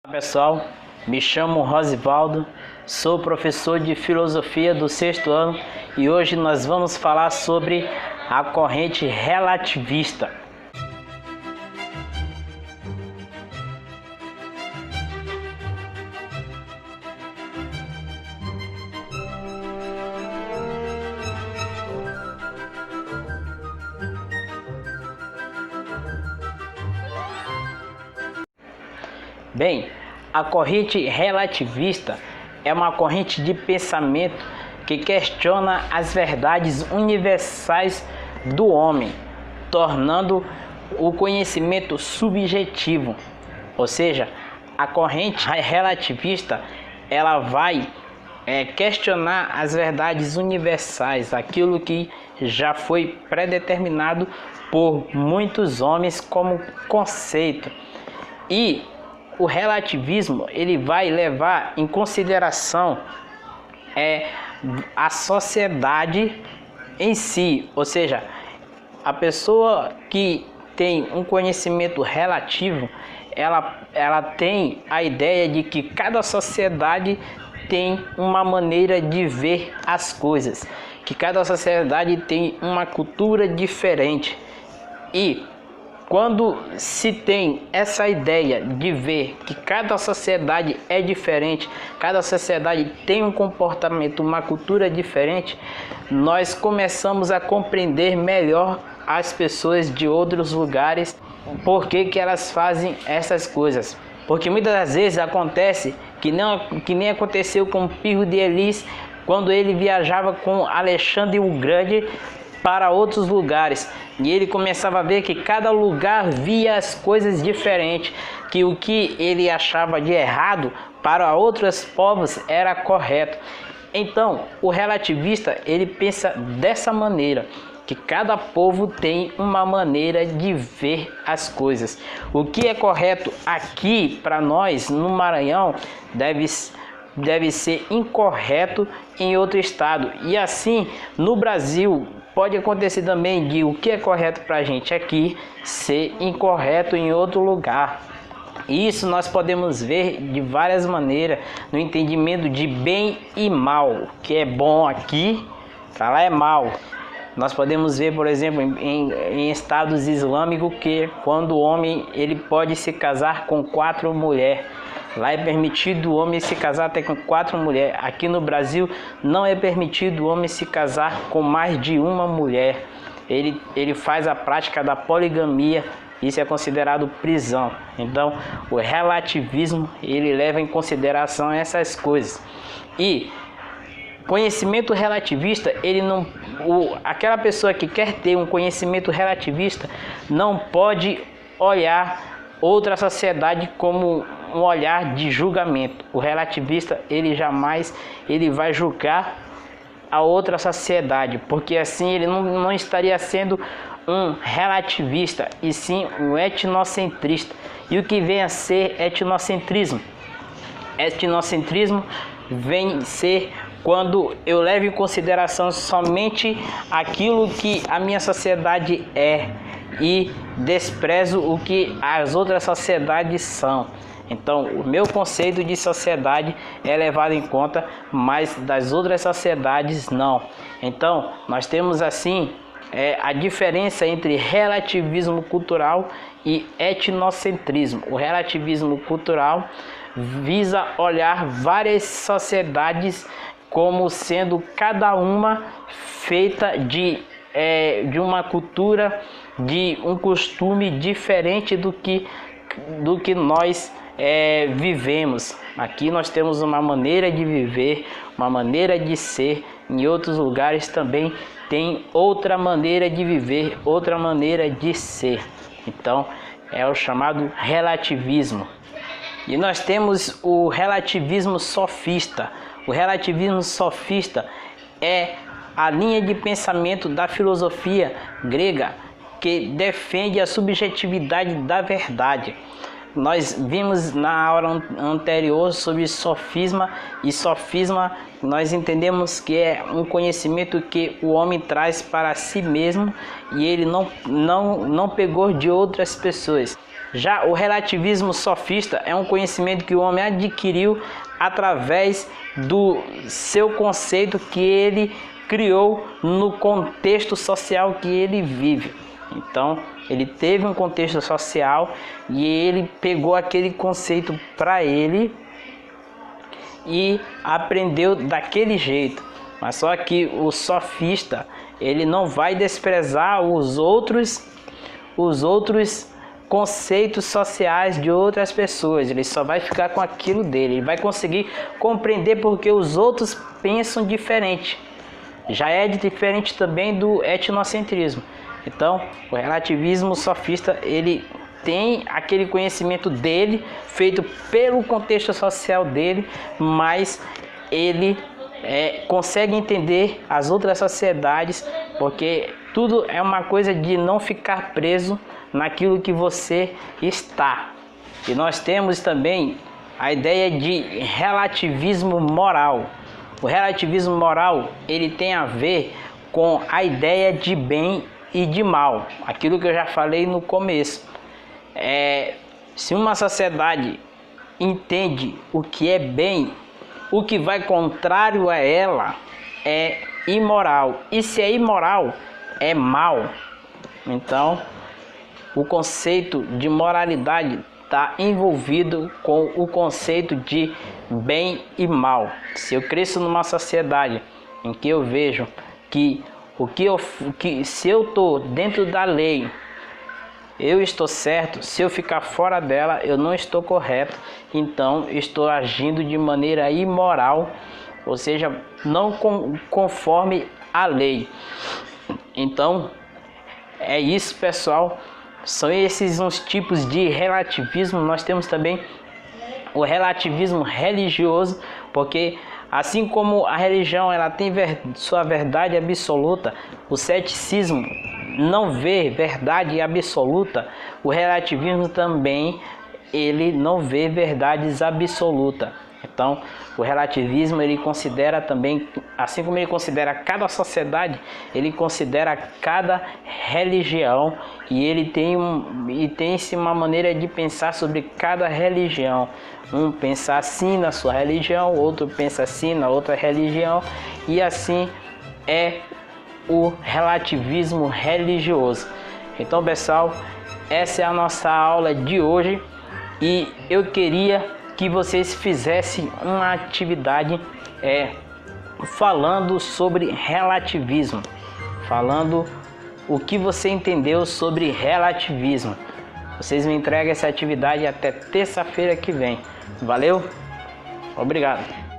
Olá pessoal, me chamo Rosivaldo, sou professor de filosofia do 6º ano e hoje nós vamos falar sobre a corrente relativista. Bem, a corrente relativista é uma corrente de pensamento que questiona as verdades universais do homem, tornando o conhecimento subjetivo. Ou seja, a corrente relativista ela vai questionar as verdades universais, aquilo que já foi predeterminado por muitos homens como conceito. E o relativismo ele vai levar em consideração a sociedade em si, ou seja, a pessoa que tem um conhecimento relativo, ela tem a ideia de que cada sociedade tem uma maneira de ver as coisas, que cada sociedade tem uma cultura diferente. E quando se tem essa ideia de ver que cada sociedade é diferente, cada sociedade tem um comportamento, uma cultura diferente, nós começamos a compreender melhor as pessoas de outros lugares, por que elas fazem essas coisas. Porque muitas das vezes acontece que nem aconteceu com Pirro de Elis, quando ele viajava com Alexandre o Grande para outros lugares, e ele começava a ver que cada lugar via as coisas diferentes, que o que ele achava de errado para outros povos era correto. Então, o relativista ele pensa dessa maneira, que cada povo tem uma maneira de ver as coisas. O que é correto aqui para nós no Maranhão deve ser incorreto em outro estado, e assim no Brasil pode acontecer também de o que é correto para a gente aqui ser incorreto em outro lugar. Isso nós podemos ver de várias maneiras no entendimento de bem e mal. O que é bom aqui, para lá é mal. Nós podemos ver, por exemplo, em estados islâmicos, que quando o homem ele pode se casar com 4 mulheres. Lá é permitido o homem se casar até com 4 mulheres. Aqui no Brasil não é permitido o homem se casar com mais de uma mulher. Ele faz a prática da poligamia. Isso é considerado prisão. Então, o relativismo ele leva em consideração essas coisas. E conhecimento relativista, aquela pessoa que quer ter um conhecimento relativista não pode olhar outra sociedade como um olhar de julgamento. O relativista ele jamais vai julgar a outra sociedade, porque assim ele não estaria sendo um relativista, e sim um etnocentrista. E o que vem a ser etnocentrismo? Etnocentrismo vem ser quando eu levo em consideração somente aquilo que a minha sociedade é e desprezo o que as outras sociedades são. Então, o meu conceito de sociedade é levado em conta, mas das outras sociedades não. Então, nós temos assim a diferença entre relativismo cultural e etnocentrismo. O relativismo cultural visa olhar várias sociedades como sendo cada uma feita de uma cultura, de um costume diferente do que nós vivemos. Aqui nós temos uma maneira de viver, uma maneira de ser. Em outros lugares também tem outra maneira de viver, outra maneira de ser. Então é o chamado relativismo. E nós temos o relativismo sofista. O relativismo sofista é a linha de pensamento da filosofia grega que defende a subjetividade da verdade. Nós vimos na aula anterior sobre sofisma, e sofisma nós entendemos que é um conhecimento que o homem traz para si mesmo e ele não pegou de outras pessoas. Já o relativismo sofista é um conhecimento que o homem adquiriu através do seu conceito que ele criou no contexto social que ele vive. Então, ele teve um contexto social e ele pegou aquele conceito para ele e aprendeu daquele jeito. Mas só que o sofista, ele não vai desprezar os outros conceitos sociais de outras pessoas. Ele só vai ficar com aquilo dele. Ele vai conseguir compreender porque os outros pensam diferente. Já é diferente também do etnocentrismo. Então, o relativismo sofista, ele tem aquele conhecimento dele, feito pelo contexto social dele, mas ele consegue entender as outras sociedades, porque tudo é uma coisa de não ficar preso naquilo que você está. E nós temos também a ideia de relativismo moral. O relativismo moral, ele tem a ver com a ideia de bem e de mal, aquilo que eu já falei no começo. Se uma sociedade entende o que é bem, o que vai contrário a ela é imoral. E se é imoral, é mal. Então, o conceito de moralidade está envolvido com o conceito de bem e mal. Se eu cresço numa sociedade em que eu vejo que se eu estou dentro da lei, eu estou certo, se eu ficar fora dela, eu não estou correto, então estou agindo de maneira imoral, ou seja, não conforme a lei. Então, é isso, pessoal. São esses uns tipos de relativismo. Nós temos também o relativismo religioso, porque assim como a religião ela tem sua verdade absoluta, o ceticismo não vê verdade absoluta, o relativismo também ele não vê verdades absolutas. Então, o relativismo ele considera também, assim como ele considera cada sociedade, ele considera cada religião e ele tem uma maneira de pensar sobre cada religião. Um pensa assim na sua religião, outro pensa assim na outra religião, e assim é o relativismo religioso. Então, pessoal, essa é a nossa aula de hoje e eu queria que vocês fizessem uma atividade falando sobre relativismo, falando o que você entendeu sobre relativismo. Vocês me entregam essa atividade até terça-feira que vem. Valeu? Obrigado.